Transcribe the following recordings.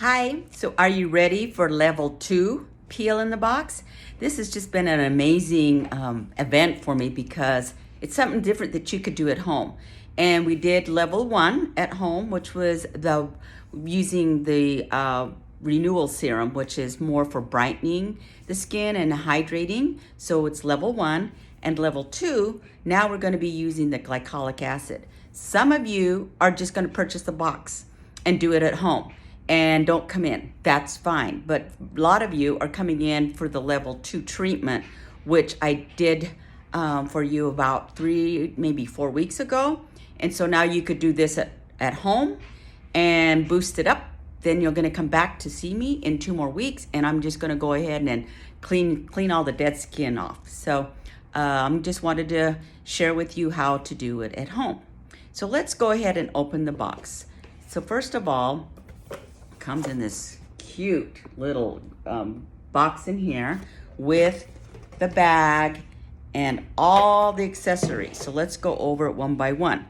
Hi, so are you ready for level 2 peel in the box? This has just been an amazing event for me because it's something different that you could do at home. And we did level 1 at home, which was using the renewal serum, which is more for brightening the skin and hydrating. So it's level 1. And level 2, now we're going to be using the glycolic acid. Some of you are just going to purchase the box and do it at home and don't come in. That's fine. But a lot of you are coming in for the level 2 treatment, which I did for you about 3, maybe 4 weeks ago. And so now you could do this at home and boost it up. Then you're gonna come back to see me in 2 more weeks, and I'm just gonna go ahead and clean all the dead skin off. So just wanted to share with you how to do it at home. So let's go ahead and open the box. So first of all, comes in this cute little box in here with the bag and all the accessories. So let's go over it one by one.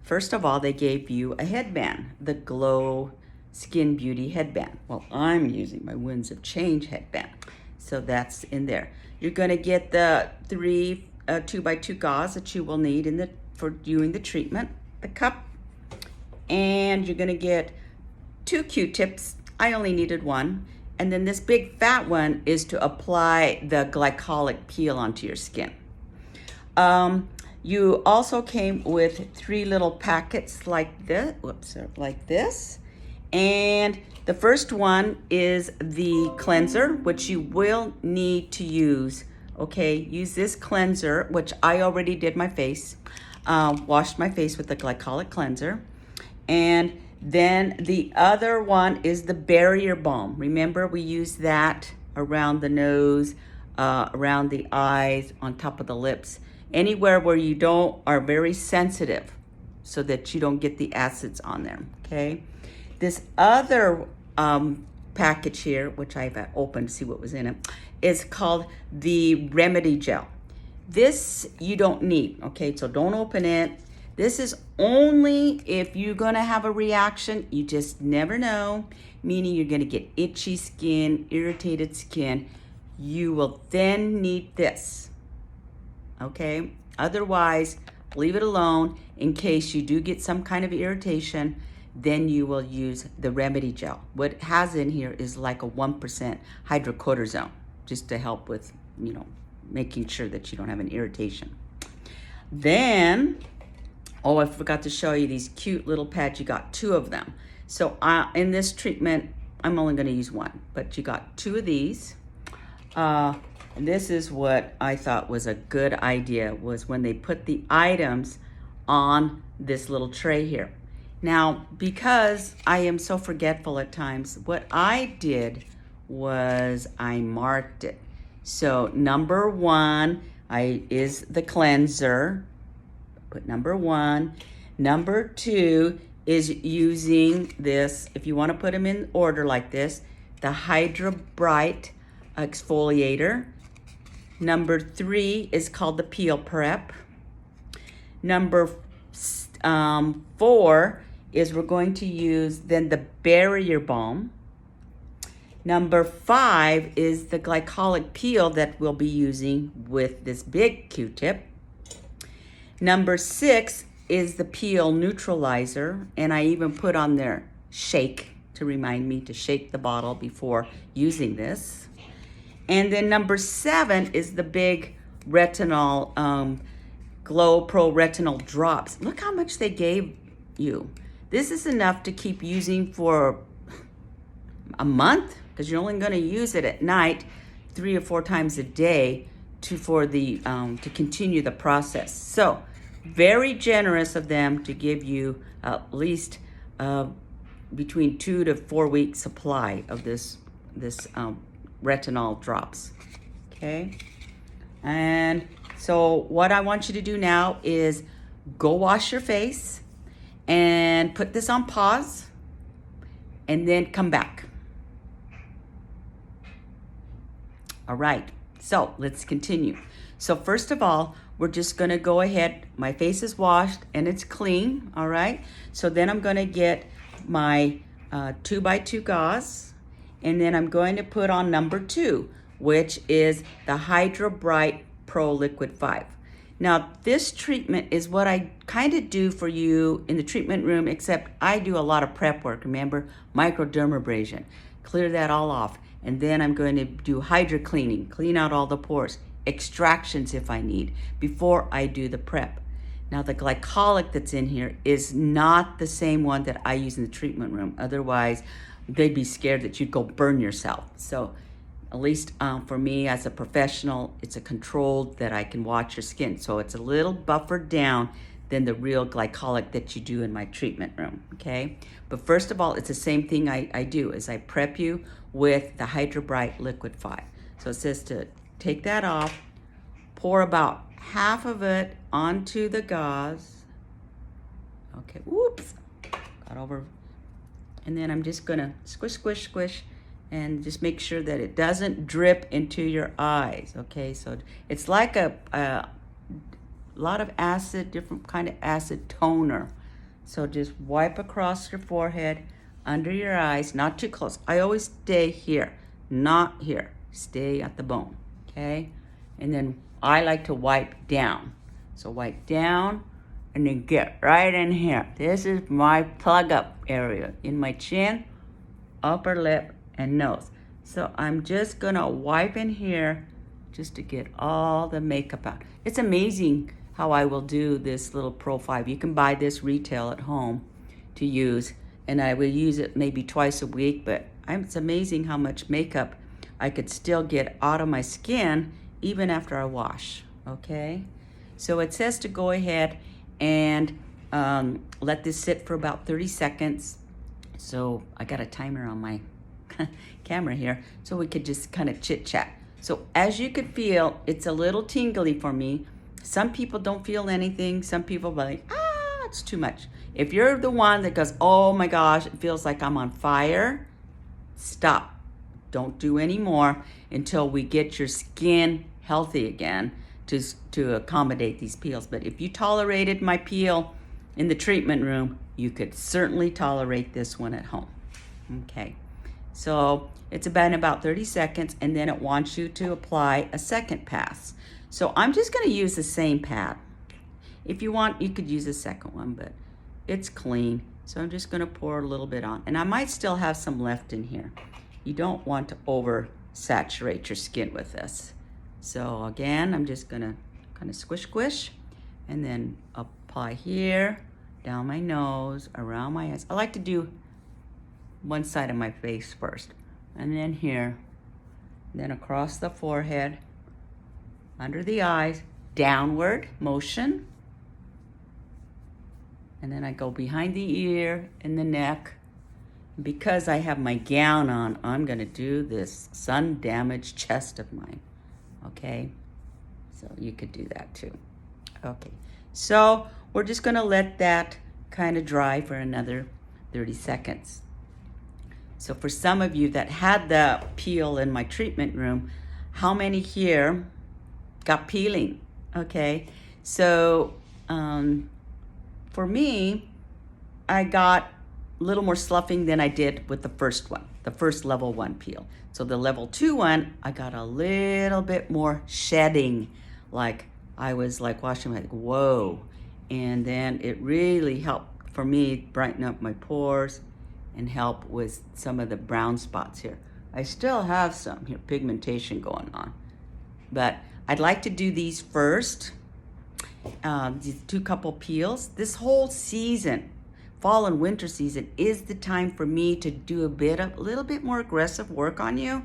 First of all, they gave you a headband, the Glow Skin Beauty headband. Well, I'm using my Winds of Change headband. So that's in there. You're gonna get the 3 2x2 gauze that you will need for doing the treatment, the cup, and you're gonna get 2 Q-tips. I only needed 1. And then this big fat one is to apply the glycolic peel onto your skin. You also came with 3 little packets like this, like this. And the first one is the cleanser, which you will need to use. Okay, use this cleanser, which I already did my face, washed my face with the glycolic cleanser. And then the other one is the barrier balm. Remember, we use that around the nose, around the eyes, on top of the lips, anywhere where you are very sensitive, so that you don't get the acids on them, okay? This other package here, which I've opened to see what was in it, is called the Remedy Gel. This you don't need, okay? So don't open it. This is only if you're gonna have a reaction. You just never know, meaning you're gonna get itchy skin, irritated skin. You will then need this, okay? Otherwise, leave it alone. In case you do get some kind of irritation, then you will use the Remedy Gel. What it has in here is like a 1% hydrocortisone, just to help with, making sure that you don't have an irritation. Then, oh, I forgot to show you these cute little pads. You got 2 of them. So in this treatment, I'm only gonna use 1, but you got 2 of these. And this is what I thought was a good idea, was when they put the items on this little tray here. Now, because I am so forgetful at times, what I did was I marked it. So number 1 is the cleanser. Put number 1. Number 2 is using this, if you want to put them in order like this, the Hydra Bright exfoliator. Number 3 is called the Peel Prep. Number 4 is we're going to use then the Barrier Balm. Number 5 is the glycolic peel that we'll be using with this big Q-tip. Number 6 is the peel neutralizer, and I even put on there shake to remind me to shake the bottle before using this. And then number 7 is the big retinol, Glow Pro Retinol Drops. Look how much they gave you. This is enough to keep using for a month, because you're only going to use it at night 3 or 4 times a day to continue the process. So very generous of them to give you at least between 2 to 4 weeks supply of this retinol drops. Okay, and so what I want you to do now is go wash your face and put this on pause, and then come back. All right, so let's continue. So first of all, we're just gonna go ahead, my face is washed and it's clean, all right? So then I'm gonna get my 2x2 gauze, and then I'm going to put on number 2, which is the Hydra Bright Pro Liquid 5. Now, this treatment is what I kind of do for you in the treatment room, except I do a lot of prep work. Remember, microdermabrasion, clear that all off. And then I'm going to do hydra cleaning, clean out all the pores, extractions if I need, before I do the prep. Now, the glycolic that's in here is not the same one that I use in the treatment room. Otherwise, they'd be scared that you'd go burn yourself. So at least for me as a professional, it's a controlled that I can watch your skin. So it's a little buffered down than the real glycolic that you do in my treatment room, okay? But first of all, it's the same thing I do is I prep you with the Hydra Bright Liquid 5. So it says to take that off, pour about half of it onto the gauze. Okay, whoops, got over. And then I'm just gonna squish, squish, squish, and just make sure that it doesn't drip into your eyes, okay? So it's like a lot of acid, different kind of acid toner. So just wipe across your forehead, under your eyes, not too close. I always stay here, not here. Stay at the bone, okay? And then I like to wipe down. So wipe down and then get right in here. This is my plug up area in my chin, upper lip, and nose. So I'm just gonna wipe in here just to get all the makeup out. It's amazing how I will do this little Pro 5. You can buy this retail at home to use, and I will use it maybe twice a week, but it's amazing how much makeup I could still get out of my skin even after I wash, okay? So it says to go ahead and let this sit for about 30 seconds. So I got a timer on my camera here, so we could just kind of chit chat. So as you could feel, it's a little tingly for me. Some people don't feel anything. Some people are like, it's too much. If you're the one that goes, oh my gosh, it feels like I'm on fire, stop. Don't do any more until we get your skin healthy again to accommodate these peels. But if you tolerated my peel in the treatment room, you could certainly tolerate this one at home. Okay. So it's been about 30 seconds, and then it wants you to apply a second pass. So I'm just gonna use the same pad. If you want, you could use a second one, but it's clean. So I'm just gonna pour a little bit on, and I might still have some left in here. You don't want to oversaturate your skin with this. So again, I'm just gonna kind of squish, squish, and then apply here, down my nose, around my eyes. I like to do one side of my face first, and then here, then across the forehead, under the eyes, downward motion, and then I go behind the ear and the neck. Because I have my gown on, I'm gonna do this sun-damaged chest of mine, okay? So you could do that too. Okay, so we're just gonna let that kind of dry for another 30 seconds. So for some of you that had the peel in my treatment room, how many here got peeling? Okay, so for me, I got a little more sloughing than I did with the first one, the first level 1 peel. So the level 2 one, I got a little bit more shedding, like I was like washing my, whoa. And then it really helped for me brighten up my pores and help with some of the brown spots here. I still have some here, pigmentation going on. But I'd like to do these first, these 2 couple peels. This whole season, fall and winter season, is the time for me to do a little bit more aggressive work on you,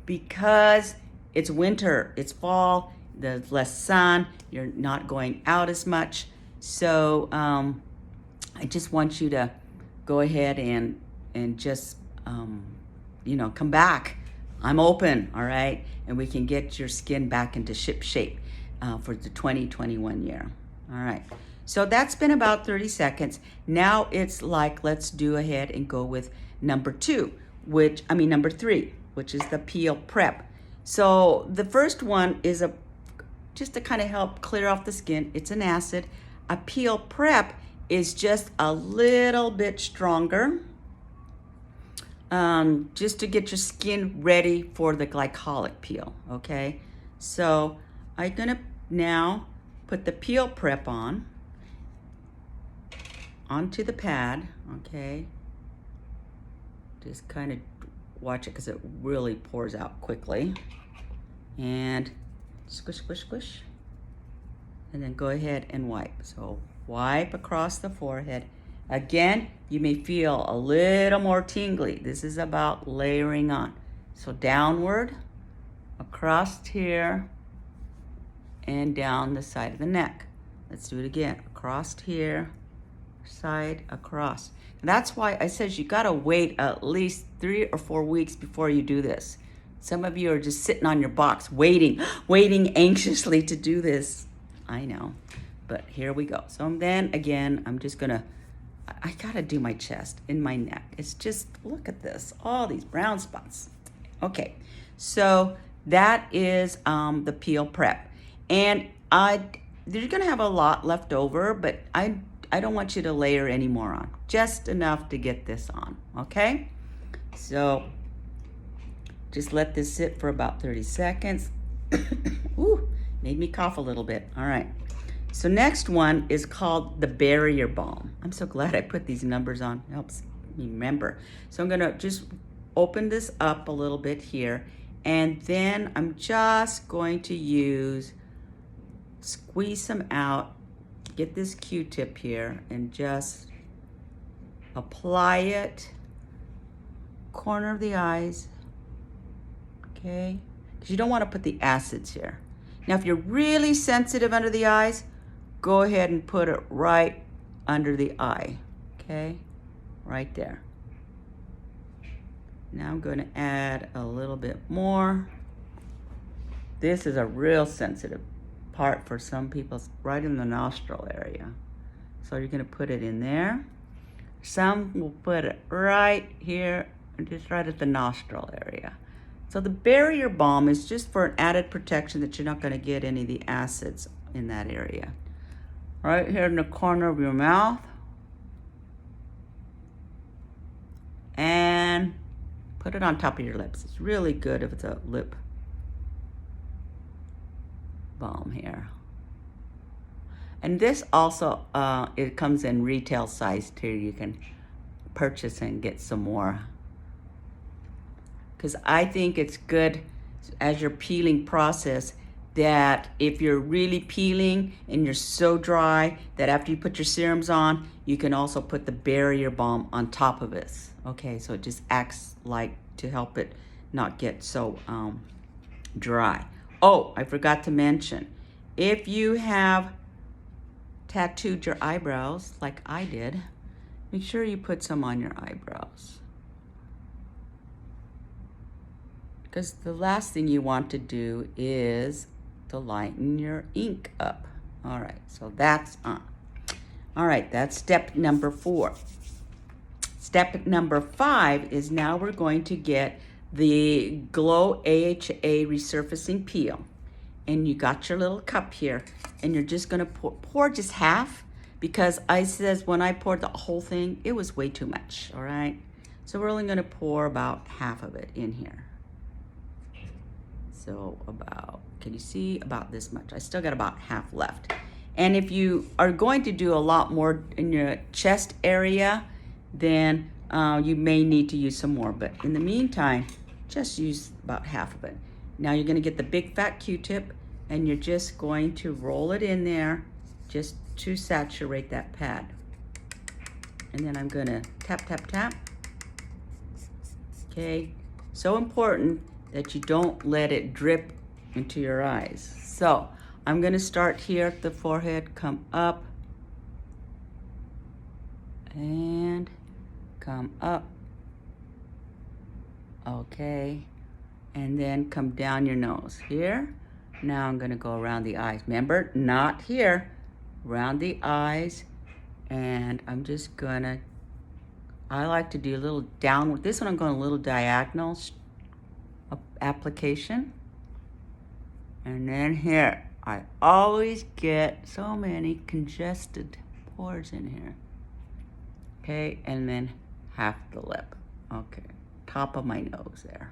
because it's winter, it's fall, there's less sun, you're not going out as much. So I just want you to go ahead and just, come back. I'm open, all right? And we can get your skin back into ship shape for the 2021 year. All right. So that's been about 30 seconds. Now it's like, let's do ahead and go with number 3, which is the peel prep. So the first one is just to kind of help clear off the skin. It's an acid. A peel prep is just a little bit stronger. just to get your skin ready for the glycolic peel, okay? So I'm gonna now put the peel prep onto the pad, okay? Just kind of watch it because it really pours out quickly. And squish, squish, squish. And then go ahead and wipe. So wipe across the forehead. Again, you may feel a little more tingly. This is about layering on. So downward, across here, and down the side of the neck. Let's do it again. Across here, side, across. And that's why I says you gotta wait at least 3 or 4 weeks before you do this. Some of you are just sitting on your box waiting anxiously to do this. I know, but here we go. So then again, I'm just gonna, I gotta do my chest and my neck. It's just, look at this, all these brown spots. Okay, so that is the peel prep. And you're gonna have a lot left over, but I don't want you to layer any more on. Just enough to get this on, okay? So just let this sit for about 30 seconds. Ooh, made me cough a little bit. All right. So next one is called the Barrier Balm. I'm so glad I put these numbers on. It helps me remember. So I'm gonna just open this up a little bit here, and then I'm just going to squeeze some out, get this Q-tip here, and just apply it, corner of the eyes, okay? Because you don't want to put the acids here. Now, if you're really sensitive under the eyes, go ahead and put it right under the eye, okay? Right there. Now I'm going to add a little bit more. This is a real sensitive part for some people, right in the nostril area. So you're going to put it in there. Some will put it right here, just right at the nostril area. So the Barrier Balm is just for an added protection that you're not going to get any of the acids in that area. Right here in the corner of your mouth. And put it on top of your lips. It's really good if it's a lip balm here. And this also, it comes in retail size too. You can purchase and get some more. Because I think it's good as your peeling process that if you're really peeling and you're so dry that after you put your serums on, you can also put the Barrier Balm on top of this. Okay, so it just acts like to help it not get so dry. Oh, I forgot to mention, if you have tattooed your eyebrows like I did, make sure you put some on your eyebrows. Because the last thing you want to do is to lighten your ink up. All right, so that's on. All right, that's step number 4. Step number 5 is now we're going to get the Glow AHA Resurfacing Peel. And you got your little cup here, and you're just gonna pour just half, because I says when I poured the whole thing, it was way too much, all right? So we're only gonna pour about half of it in here. So about, can you see, about this much? I still got about half left. And if you are going to do a lot more in your chest area, then you may need to use some more. But in the meantime, just use about half of it. Now you're gonna get the big fat Q-tip, and you're just going to roll it in there just to saturate that pad. And then I'm gonna tap, tap, tap. Okay, so important that you don't let it drip into your eyes. So I'm gonna start here at the forehead, come up, and come up. Okay, and then come down your nose here. Now I'm gonna go around the eyes. Remember, not here, around the eyes. And I'm just gonna, I like to do a little downward. This one I'm going a little diagonal application. And then here, I always get so many congested pores in here. Okay, and then half the lip. Okay, top of my nose there.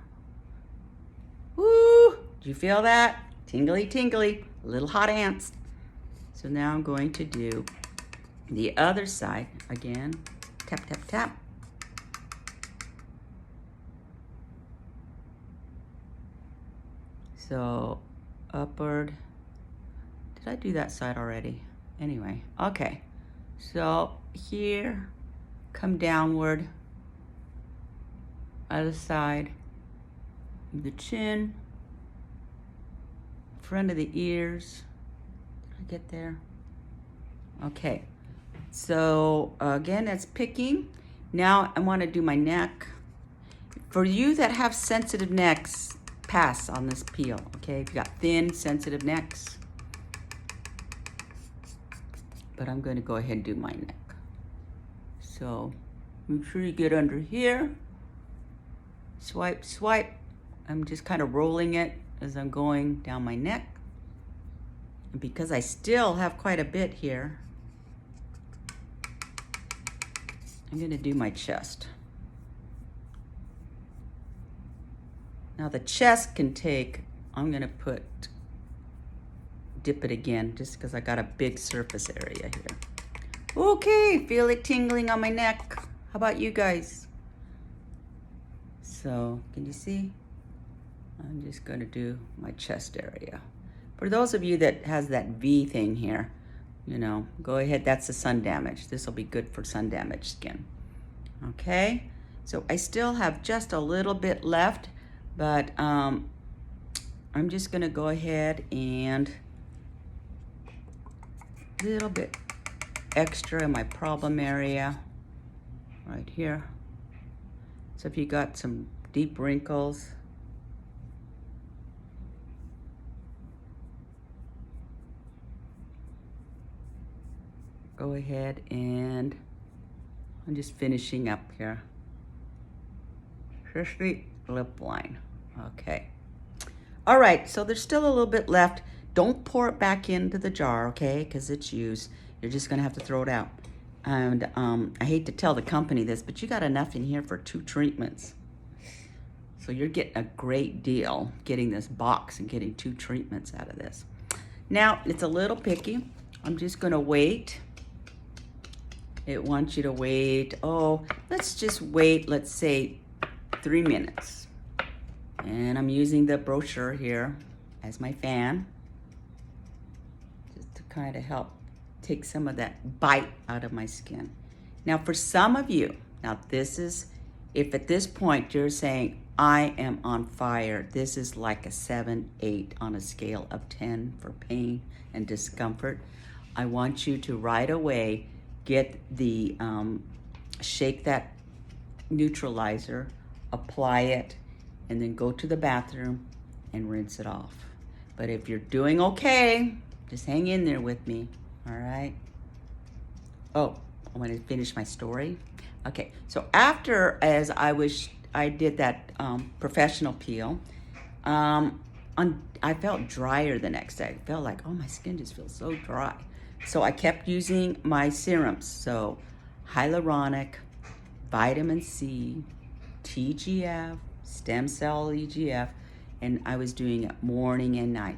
Woo! Do you feel that? Tingly, tingly, little hot ants. So now I'm going to do the other side again. Tap, tap, tap. So upward. Did I do that side already? Anyway, okay. So here, come downward. Other side. The chin. Front of the ears. Did I get there? Okay. So again, that's picking. Now I want to do my neck. For you that have sensitive necks, pass on this peel, okay? If you got thin, sensitive necks. But I'm going to go ahead and do my neck. So make sure you get under here. Swipe, swipe. I'm just kind of rolling it as I'm going down my neck. And because I still have quite a bit here, I'm going to do my chest. Now the chest can take, I'm going to dip it again just because I got a big surface area here. Okay, feel it tingling on my neck. How about you guys? So, can you see? I'm just going to do my chest area. For those of you that has that V thing here, you know, go ahead, that's the sun damage. This will be good for sun damaged skin. Okay, so I still have just a little bit left, but I'm just gonna go ahead and a little bit extra in my problem area right here. So if you got some deep wrinkles, go ahead, and I'm just finishing up here. Just the lip line. Okay. All right, so there's still a little bit left. Don't pour it back into the jar, okay? Because it's used. You're just gonna have to throw it out. And I hate to tell the company this, but you got enough in here for 2 treatments. So you're getting a great deal getting this box and getting 2 treatments out of this. Now, it's a little picky. I'm just gonna wait. It wants you to wait, let's just wait, let's say 3 minutes. And I'm using the brochure here as my fan, just to kind of help take some of that bite out of my skin. Now for some of you, now this is, if at this point you're saying, I am on fire, this is like a 7, 8 on a scale of 10 for pain and discomfort, I want you to right away get the, shake that neutralizer, apply it, and then go to the bathroom and rinse it off. But if you're doing okay, just hang in there with me, all right? Oh, I want to finish my story. Okay, so after I did that professional peel, I felt drier the next day. I felt like, oh, my skin just feels so dry. So I kept using my serums. So hyaluronic, vitamin C, TGF, stem cell EGF, and I was doing it morning and night.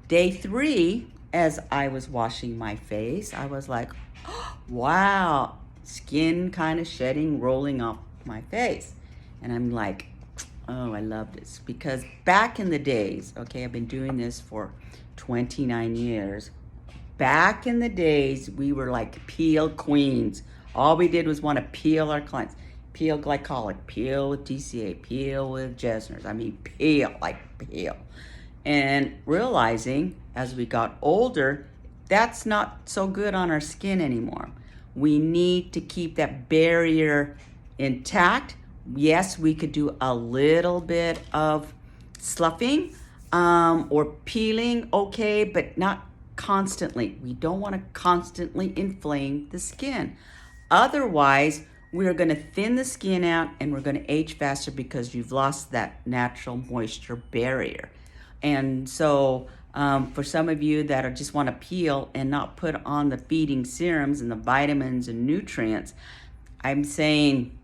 Day 3, as I was washing my face, I was like, oh, wow, skin kind of shedding, rolling off my face. And I'm like, oh, I love this. Because back in the days, okay, I've been doing this for 29 years. Back in the days, we were like peel queens. All we did was want to peel our clients. Peel glycolic, peel with DCA, peel with Jesner's. I mean, peel, like peel. And realizing as we got older, that's not so good on our skin anymore. We need to keep that barrier intact. Yes, we could do a little bit of sloughing or peeling, okay, but not constantly. We don't want to constantly inflame the skin. Otherwise, we're going to thin the skin out and we're going to age faster because you've lost that natural moisture barrier. And so for some of you that just want to peel and not put on the feeding serums and the vitamins and nutrients, I'm saying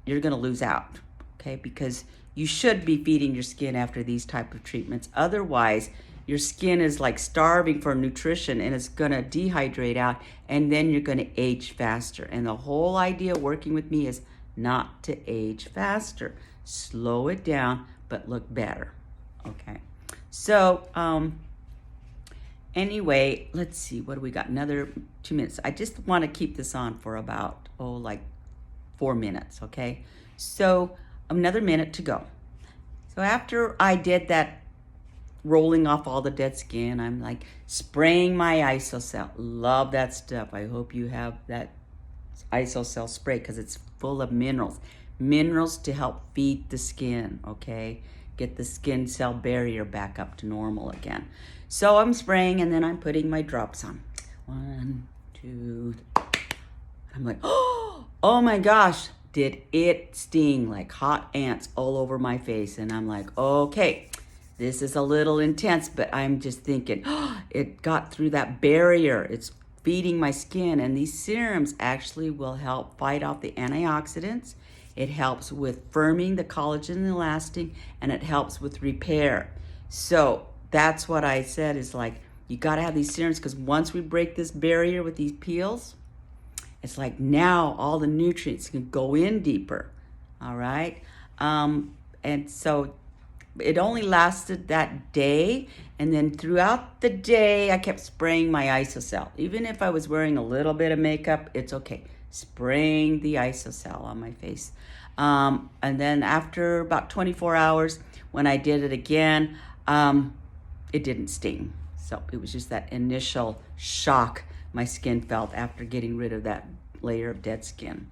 you're going to lose out, okay? Because you should be feeding your skin after these type of treatments. Otherwise, your skin is like starving for nutrition and it's gonna dehydrate out, and then you're gonna age faster. And the whole idea working with me is not to age faster. Slow it down, but look better, okay? So, anyway, let's see, what do we got? Another 2 minutes. I just want to keep this on for about, like 4 minutes, okay? So another minute to go. So after I did that rolling off all the dead skin, I'm like spraying my IsoCell. Love that stuff. I hope you have that IsoCell spray because it's full of minerals. Minerals to help feed the skin, okay? Get the skin cell barrier back up to normal again. So I'm spraying and then I'm putting my drops on. 1, 2, I'm like, oh my gosh, did it sting like hot ants all over my face. And I'm like, okay, this is a little intense, but I'm just thinking, it got through that barrier. It's feeding my skin, and these serums actually will help fight off the antioxidants. It helps with firming the collagen and elastin, and it helps with repair. So that's what I said is like, you gotta have these serums because once we break this barrier with these peels, it's like now all the nutrients can go in deeper, all right? And so it only lasted that day, and then throughout the day, I kept spraying my IsoCell. Even if I was wearing a little bit of makeup, it's okay. Spraying the IsoCell on my face. And then after about 24 hours, when I did it again, it didn't sting. So it was just that initial shock my skin felt after getting rid of that layer of dead skin.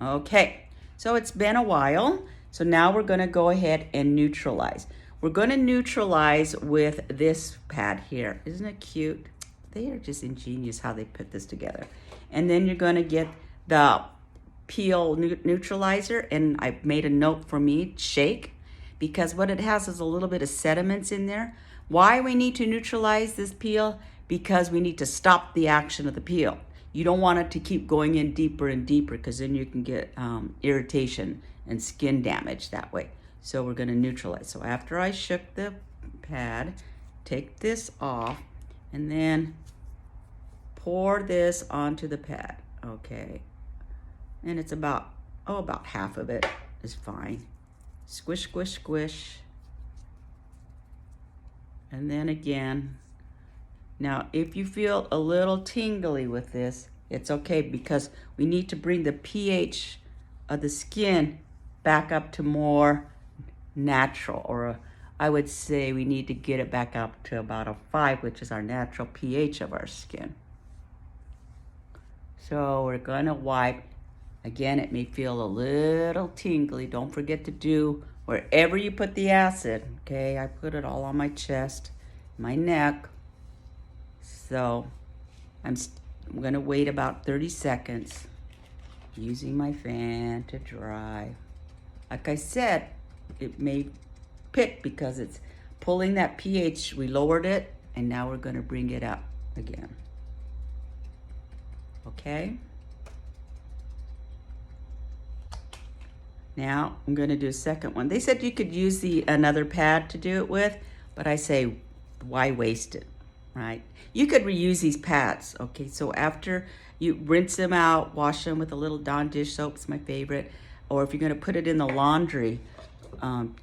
Okay, so it's been a while. So now we're gonna go ahead and neutralize. We're gonna neutralize with this pad here. Isn't it cute? They are just ingenious how they put this together. And then you're gonna get the peel neutralizer, and I made a note for me, shake, because what it has is a little bit of sediments in there. Why we need to neutralize this peel? Because we need to stop the action of the peel. You don't want it to keep going in deeper and deeper because then you can get irritation and skin damage that way. So we're gonna neutralize. So after I shook the pad, take this off and then pour this onto the pad, okay? And it's about half of it is fine. Squish, squish, squish. And then again. Now, if you feel a little tingly with this, it's okay because we need to bring the pH of the skin back up to more natural, or I would say we need to get it back up to about a 5, which is our natural pH of our skin. So we're gonna wipe. Again, it may feel a little tingly. Don't forget to do wherever you put the acid, okay? I put it all on my chest, my neck. So I'm gonna wait about 30 seconds using my fan to dry. Like I said, it may pick because it's pulling that pH. We lowered it and now we're gonna bring it up again. Okay? Now I'm gonna do a second one. They said you could use another pad to do it with, but I say, why waste it, right? You could reuse these pads, okay? So after you rinse them out, wash them with a little Dawn dish soap, it's my favorite. Or if you're gonna put it in the laundry,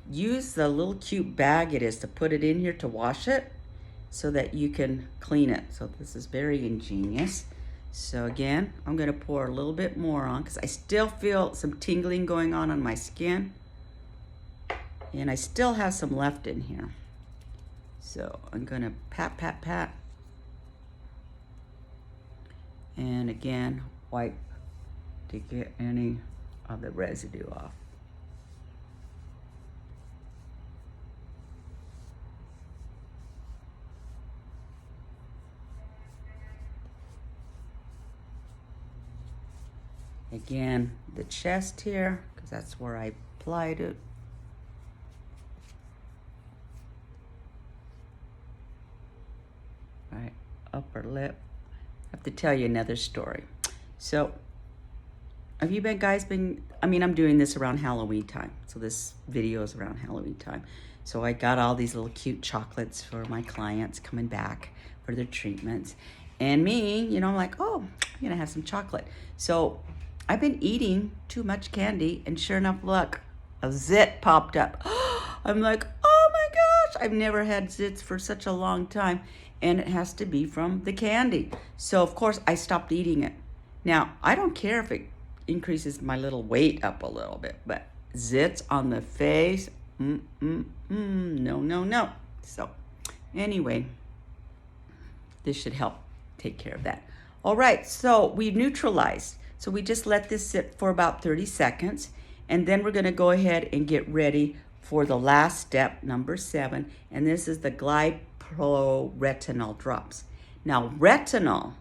use the little cute bag it is to put it in here to wash it so that you can clean it. So this is very ingenious. So again, I'm gonna pour a little bit more on because I still feel some tingling going on my skin. And I still have some left in here. So I'm gonna pat, pat, pat. And again, wipe to get any of the residue off. Again, the chest here, because that's where I applied it. Right, upper lip. I have to tell you another story. So have you guys been, I mean, I'm doing this around Halloween time. So this video is around Halloween time. So I got all these little cute chocolates for my clients coming back for their treatments. And me, you know, I'm like, oh, I'm gonna have some chocolate. So I've been eating too much candy, and sure enough, look, a zit popped up. I'm like, oh my gosh, I've never had zits for such a long time. And it has to be from the candy. So of course I stopped eating it. Now, I don't care if it increases my little weight up a little bit, but zits on the face, no, no, no. So anyway, this should help take care of that. All right, so we've neutralized. So we just let this sit for about 30 seconds, and then we're gonna go ahead and get ready for the last step, number 7, and this is the glyproretinol drops. Now, retinol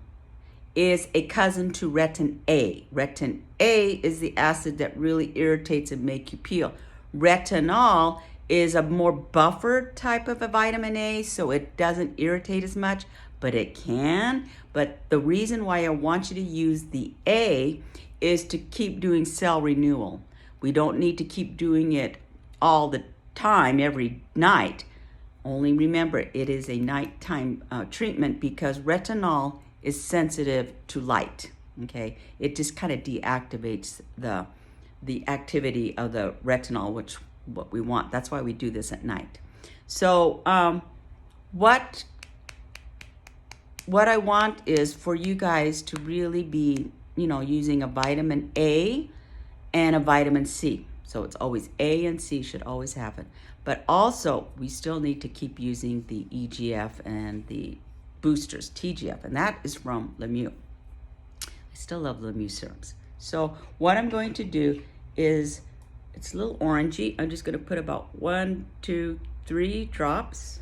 is a cousin to retin A. Retin A is the acid that really irritates and make you peel. Retinol is a more buffered type of a vitamin A, so it doesn't irritate as much, but it can. But the reason why I want you to use the A is to keep doing cell renewal. We don't need to keep doing it all the time, every night. Only remember, it is a nighttime treatment because retinol is sensitive to light, okay? It just kind of deactivates the activity of the retinol, which what we want. That's why we do this at night. So what I want is for you guys to really be, you know, using a vitamin A and a vitamin C. So it's always A and C should always happen. But also, we still need to keep using the EGF and the boosters, TGF, and that is from Lemieux. I still love Lemieux serums. So what I'm going to do is, it's a little orangey. I'm just going to put about 1, 2, 3 drops,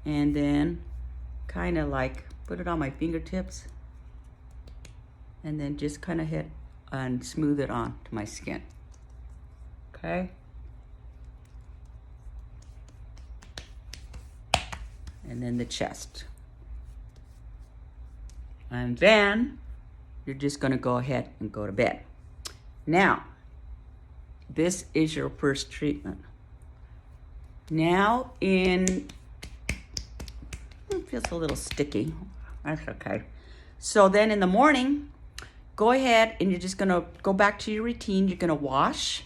and then kind of like put it on my fingertips, and then just kind of hit and smooth it on to my skin. Okay. And then the chest. And then you're just gonna go ahead and go to bed. Now, this is your first treatment. Now it feels a little sticky. That's okay. So then in the morning, go ahead and you're just gonna go back to your routine. You're gonna wash,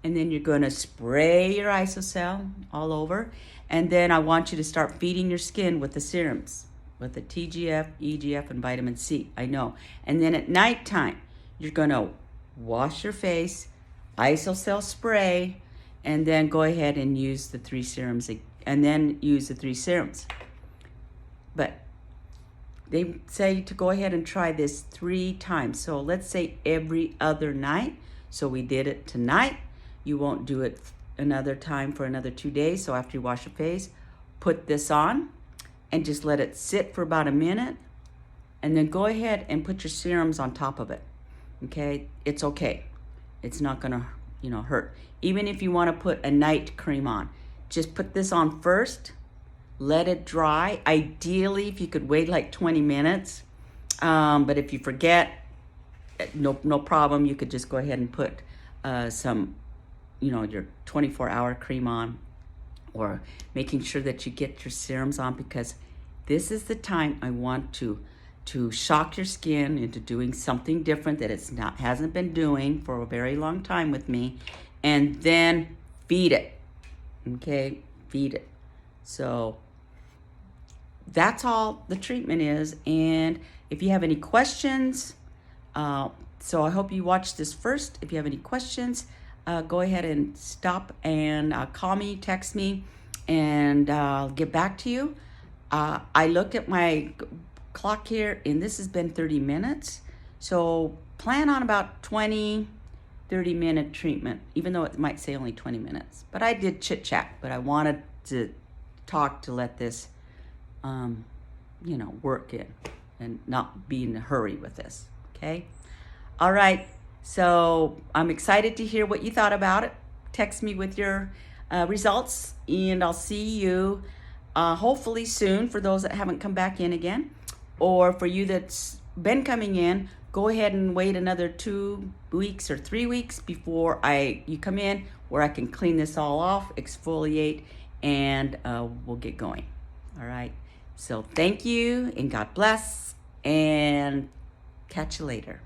and then you're gonna spray your isocell all over. And then I want you to start feeding your skin with the serums, with the TGF, EGF, and vitamin C, I know. And then at nighttime, you're gonna wash your face, isocell spray, and then go ahead and use the 3 serums, and then use the 3 serums. But they say to go ahead and try this 3 times. So let's say every other night. So we did it tonight. You won't do it another time for another 2 days. So after you wash your face, put this on and just let it sit for about a minute, and then go ahead and put your serums on top of it. Okay, it's okay. It's not gonna, you know, hurt. Even if you want to put a night cream on, just put this on first, let it dry. Ideally, if you could wait like 20 minutes, but if you forget, no problem. You could just go ahead and put some, you know, your 24-hour cream on, or making sure that you get your serums on, because this is the time I want to shock your skin into doing something different that hasn't been doing for a very long time with me, and then feed it. Okay, feed it. So that's all the treatment is. And if you have any questions, so I hope you watch this first. If you have any questions, go ahead and stop and call me, text me, and I'll get back to you. I looked at my clock here, and this has been 30 minutes. So plan on about 20, 30-minute treatment, even though it might say only 20 minutes. But I did chit-chat, but I wanted to talk to let this, you know, work in and not be in a hurry with this, okay? All right. So I'm excited to hear what you thought about it. Text me with your results, and I'll see you hopefully soon for those that haven't come back in again, or for you that's been coming in, go ahead and wait another 2 weeks or 3 weeks before you come in, where I can clean this all off, exfoliate, and we'll get going. All right. So thank you, and God bless, and catch you later.